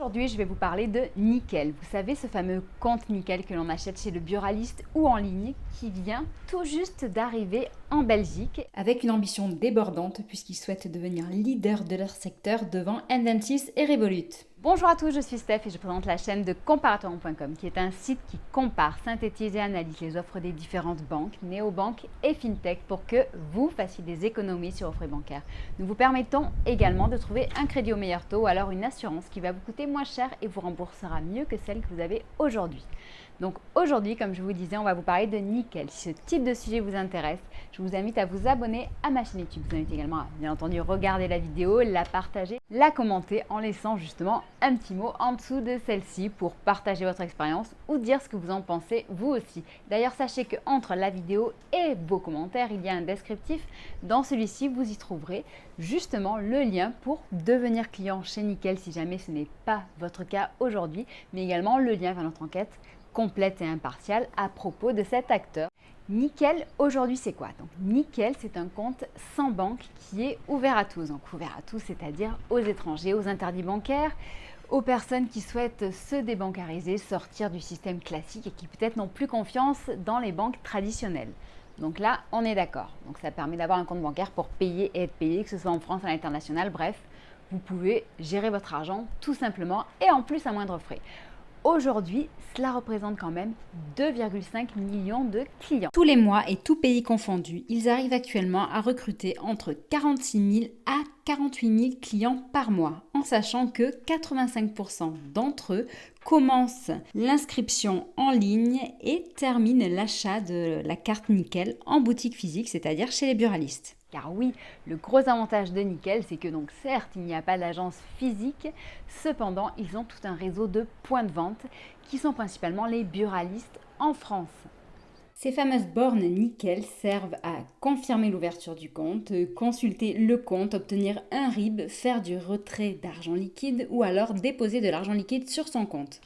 Aujourd'hui, je vais vous parler de Nickel. Vous savez, ce fameux compte Nickel que l'on achète chez le buraliste ou en ligne qui vient tout juste d'arriver en Belgique avec une ambition débordante puisqu'ils souhaitent devenir leader de leur secteur devant Enventis et Revolut. Bonjour à tous, je suis Steph et je présente la chaîne de Comparatoire.com qui est un site qui compare, synthétise et analyse les offres des différentes banques, néobanques et fintech pour que vous fassiez des économies sur vos frais bancaires. Nous vous permettons également de trouver un crédit au meilleur taux ou alors une assurance qui va vous coûter moins cher et vous remboursera mieux que celle que vous avez aujourd'hui. Donc aujourd'hui, comme je vous disais, on va vous parler de Nickel. Si ce type de sujet vous intéresse, je vous invite à vous abonner à ma chaîne YouTube. Je vous invite également à, bien entendu, regarder la vidéo, la partager, la commenter en laissant justement un petit mot en dessous de celle-ci pour partager votre expérience ou dire ce que vous en pensez vous aussi. D'ailleurs, sachez qu'entre la vidéo et vos commentaires, il y a un descriptif. Dans celui-ci, vous y trouverez justement le lien pour devenir client chez Nickel si jamais ce n'est pas votre cas aujourd'hui, mais également le lien vers notre enquête complète et impartiale à propos de cet acteur. Nickel, aujourd'hui, c'est quoi? Donc, Nickel, c'est un compte sans banque qui est ouvert à tous. Donc, ouvert à tous, c'est-à-dire aux étrangers, aux interdits bancaires, aux personnes qui souhaitent se débancariser, sortir du système classique et qui peut-être n'ont plus confiance dans les banques traditionnelles. Donc là, on est d'accord. Donc, ça permet d'avoir un compte bancaire pour payer et être payé, que ce soit en France, à l'international, bref, vous pouvez gérer votre argent tout simplement et en plus à moindre frais. Aujourd'hui, cela représente quand même 2,5 millions de clients. Tous les mois et tous pays confondus, ils arrivent actuellement à recruter entre 46 000 à 48 000 clients par mois, en sachant que 85% d'entre eux commencent l'inscription en ligne et terminent l'achat de la carte Nickel en boutique physique, c'est-à-dire chez les buralistes. Car oui, le gros avantage de Nickel, c'est que donc certes, il n'y a pas d'agence physique, cependant, ils ont tout un réseau de points de vente qui sont principalement les buralistes en France. Ces fameuses bornes Nickel servent à confirmer l'ouverture du compte, consulter le compte, obtenir un RIB, faire du retrait d'argent liquide ou alors déposer de l'argent liquide sur son compte.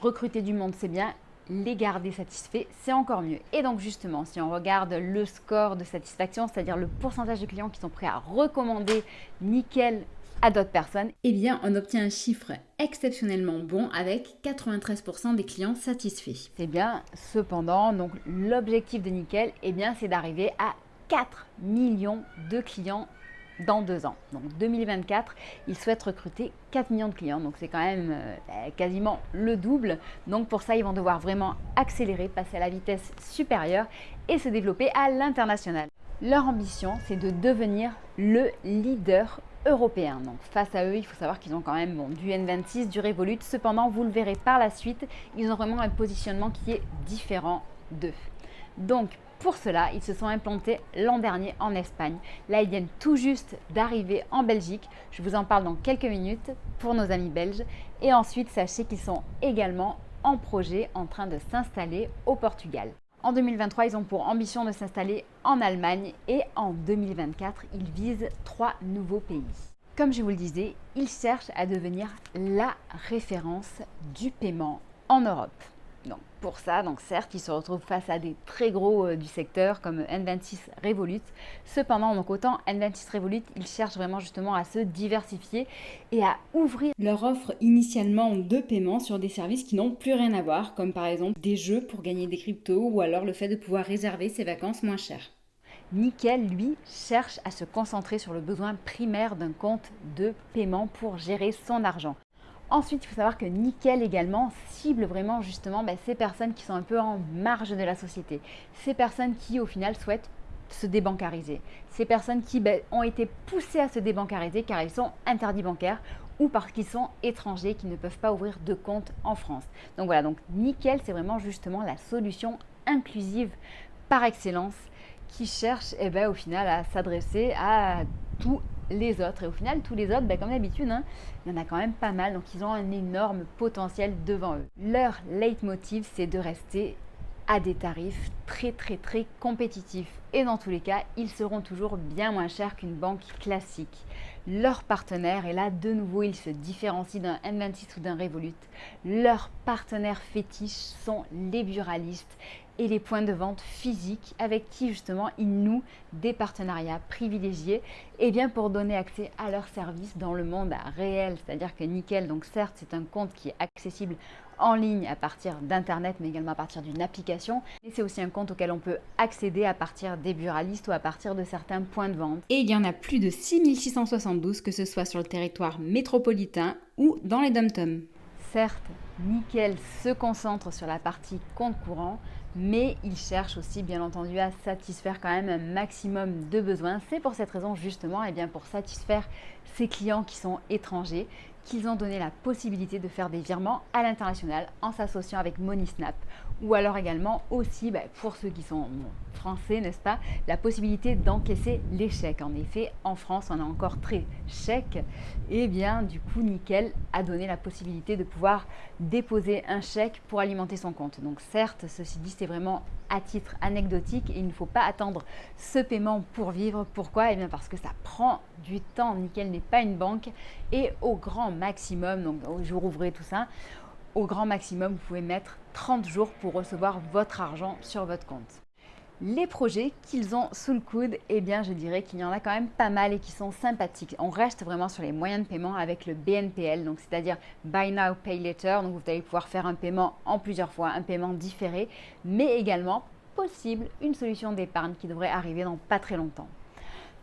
Recruter du monde, c'est bien. Les garder satisfaits, c'est encore mieux. Et donc justement, si on regarde le score de satisfaction, c'est-à-dire le pourcentage de clients qui sont prêts à recommander Nickel à d'autres personnes, eh bien on obtient un chiffre exceptionnellement bon avec 93% des clients satisfaits. C'est bien, cependant, donc l'objectif de Nickel, eh bien c'est d'arriver à 4 millions de clients dans 2 ans. Donc 2024, ils souhaitent recruter 4 millions de clients. Donc c'est quand même quasiment le double. Donc pour ça, ils vont devoir vraiment accélérer, passer à la vitesse supérieure et se développer à l'international. Leur ambition, c'est de devenir le leader européen. Donc face à eux, il faut savoir qu'ils ont quand même du N26, du Revolut. Cependant, vous le verrez par la suite, ils ont vraiment un positionnement qui est différent d'eux. Donc pour cela, ils se sont implantés l'an dernier en Espagne. Là, ils viennent tout juste d'arriver en Belgique. Je vous en parle dans quelques minutes pour nos amis belges. Et ensuite, sachez qu'ils sont également en projet en train de s'installer au Portugal. En 2023, ils ont pour ambition de s'installer en Allemagne et en 2024, ils visent 3 nouveaux pays. Comme je vous le disais, ils cherchent à devenir la référence du paiement en Europe. Donc pour ça, certes, ils se retrouvent face à des très gros du secteur comme N26 Revolut. Cependant, donc autant N26 Revolut, ils cherchent vraiment justement à se diversifier et à ouvrir leur offre initialement de paiement sur des services qui n'ont plus rien à voir, comme par exemple des jeux pour gagner des cryptos ou alors le fait de pouvoir réserver ses vacances moins chères. Nickel, lui, cherche à se concentrer sur le besoin primaire d'un compte de paiement pour gérer son argent. Ensuite, il faut savoir que Nickel également cible vraiment justement ces personnes qui sont un peu en marge de la société. Ces personnes qui au final souhaitent se débancariser. Ces personnes qui ont été poussées à se débancariser car ils sont interdits bancaires ou parce qu'ils sont étrangers qui ne peuvent pas ouvrir de compte en France. Donc voilà, donc Nickel, c'est vraiment justement la solution inclusive par excellence qui cherche au final à s'adresser à tous les autres. Et au final, tous les autres, comme d'habitude, il y en a quand même pas mal. Donc, ils ont un énorme potentiel devant eux. Leur leitmotiv, c'est de rester à des tarifs très compétitifs. Et dans tous les cas, ils seront toujours bien moins chers qu'une banque classique. Leur partenaire, et là de nouveau ils se différencient d'un N26 ou d'un Revolut, leurs partenaires fétiches sont les buralistes et les points de vente physiques avec qui justement ils nouent des partenariats privilégiés et bien pour donner accès à leurs services dans le monde réel. C'est-à-dire que Nickel, donc certes c'est un compte qui est accessible en ligne à partir d'internet mais également à partir d'une application, mais c'est aussi un compte auquel on peut accéder à partir des buralistes ou à partir de certains points de vente. Et il y en a plus de 6672 que ce soit sur le territoire métropolitain ou dans les dom-toms. Certes, Nickel se concentre sur la partie compte courant, mais il cherche aussi bien entendu à satisfaire quand même un maximum de besoins. C'est pour cette raison justement, et bien pour satisfaire ses clients qui sont étrangers, qu'ils ont donné la possibilité de faire des virements à l'international en s'associant avec MoneySnap, ou alors également aussi pour ceux qui sont français, n'est-ce pas, la possibilité d'encaisser les chèques. En effet, en France, on est encore très chèque, et bien du coup Nickel a donné la possibilité de pouvoir déposer un chèque pour alimenter son compte. Donc certes, ceci dit, c'est vraiment à titre anecdotique et il ne faut pas attendre ce paiement pour vivre. Pourquoi? Eh bien parce que ça prend du temps. Nickel n'est pas une banque et au grand maximum, donc au jour ouvré tout ça, au grand maximum vous pouvez mettre 30 jours pour recevoir votre argent sur votre compte. Les projets qu'ils ont sous le coude, eh bien je dirais qu'il y en a quand même pas mal et qui sont sympathiques. On reste vraiment sur les moyens de paiement avec le BNPL, donc c'est-à-dire Buy Now Pay Later. Donc vous allez pouvoir faire un paiement en plusieurs fois, un paiement différé, mais également possible une solution d'épargne qui devrait arriver dans pas très longtemps.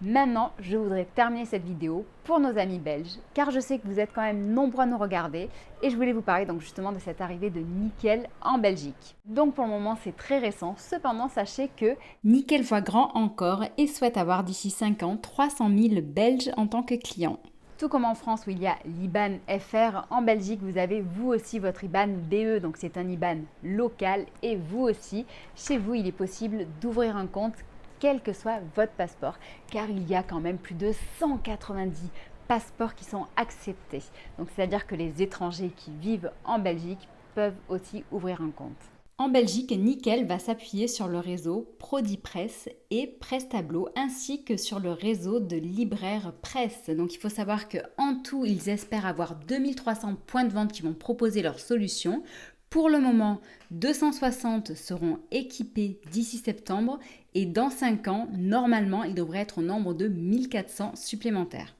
Maintenant, je voudrais terminer cette vidéo pour nos amis belges, car je sais que vous êtes quand même nombreux à nous regarder et je voulais vous parler donc justement de cette arrivée de Nickel en Belgique. Donc pour le moment, c'est très récent, cependant sachez que Nickel voit grand encore et souhaite avoir d'ici 5 ans 300 000 Belges en tant que clients. Tout comme en France où il y a l'IBAN FR, en Belgique vous avez vous aussi votre IBAN BE, donc c'est un IBAN local et vous aussi, chez vous il est possible d'ouvrir un compte quel que soit votre passeport, car il y a quand même plus de 190 passeports qui sont acceptés. Donc c'est-à-dire que les étrangers qui vivent en Belgique peuvent aussi ouvrir un compte. En Belgique, Nickel va s'appuyer sur le réseau Prodipresse et Presse Tableau ainsi que sur le réseau de libraires presse. Donc il faut savoir qu'en tout, ils espèrent avoir 2300 points de vente qui vont proposer leurs solutions. Pour le moment, 260 seront équipés d'ici septembre et dans 5 ans, normalement, il devrait être au nombre de 1400 supplémentaires.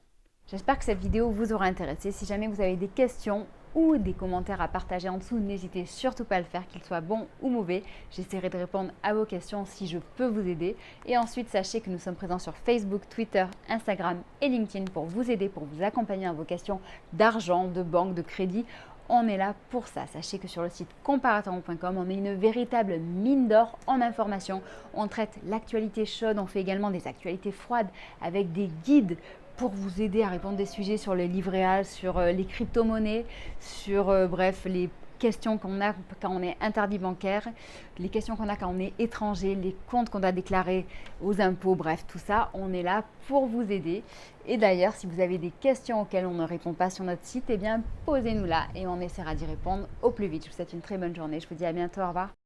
J'espère que cette vidéo vous aura intéressé. Si jamais vous avez des questions ou des commentaires à partager en dessous, n'hésitez surtout pas à le faire, qu'ils soient bons ou mauvais. J'essaierai de répondre à vos questions si je peux vous aider. Et ensuite, sachez que nous sommes présents sur Facebook, Twitter, Instagram et LinkedIn pour vous aider, pour vous accompagner dans vos questions d'argent, de banque, de crédit. On est là pour ça. Sachez que sur le site comparaton.com, on est une véritable mine d'or en informations. On traite l'actualité chaude, on fait également des actualités froides avec des guides pour vous aider à répondre des sujets sur le livret A, sur les crypto-monnaies, sur bref, les questions qu'on a quand on est interdit bancaire, les questions qu'on a quand on est étranger, les comptes qu'on doit déclarer aux impôts, bref, tout ça, on est là pour vous aider. Et d'ailleurs, si vous avez des questions auxquelles on ne répond pas sur notre site, eh bien, posez-nous là et on essaiera d'y répondre au plus vite. Je vous souhaite une très bonne journée. Je vous dis à bientôt. Au revoir.